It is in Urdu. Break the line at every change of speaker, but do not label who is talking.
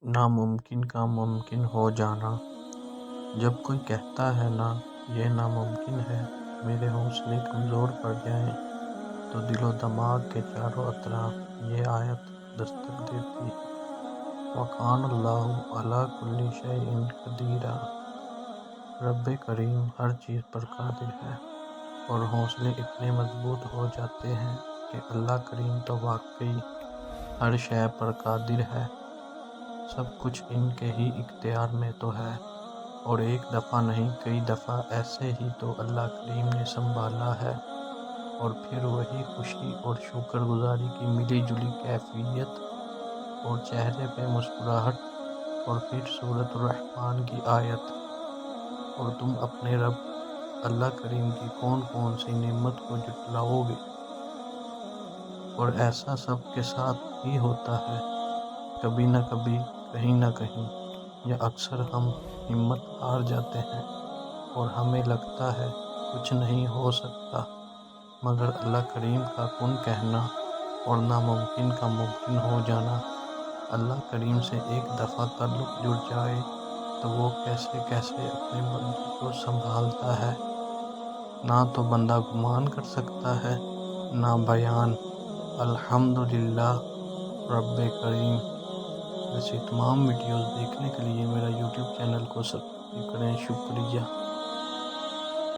ناممکن کا ممکن ہو جانا۔ جب کوئی کہتا ہے نا یہ ناممکن ہے، میرے حوصلے کمزور پڑ جائیں، تو دل و دماغ کے چاروں اطراف یہ آیت دستک دیتی ہے: وَكَانَ اللَّهُ عَلَىٰ كُلِّ شَيْءٍ قَدِيرًا۔ رب کریم ہر چیز پر قادر ہے، اور حوصلے اتنے مضبوط ہو جاتے ہیں کہ اللہ کریم تو واقعی ہر شے پر قادر ہے، سب کچھ ان کے ہی اختیار میں تو ہے، اور ایک دفعہ نہیں کئی دفعہ ایسے ہی تو اللہ کریم نے سنبھالا ہے، اور پھر وہی خوشی اور شکر گزاری کی ملی جلی کیفیت اور چہرے پہ مسکراہٹ، اور پھر سورۃ الرحمن کی آیت: اور تم اپنے رب اللہ کریم کی کون کون سی نعمت کو جھٹلاؤ گے۔ اور ایسا سب کے ساتھ ہی ہوتا ہے، کبھی نہ کبھی، کہیں نہ کہیں، یا اکثر ہم ہمت ہار جاتے ہیں اور ہمیں لگتا ہے کچھ نہیں ہو سکتا، مگر اللہ کریم کا کن کہنا اور ناممکن کا ممکن ہو جانا۔ اللہ کریم سے ایک دفعہ تعلق جڑ جائے تو وہ کیسے کیسے اپنے بندوں کو سنبھالتا ہے، نہ تو بندہ گمان کر سکتا ہے، نہ بیان۔ الحمدللہ رب کریم۔ ایسی تمام ویڈیوز دیکھنے کے لیے میرا یوٹیوب چینل کو سبسکرائب کریں۔ شکریہ۔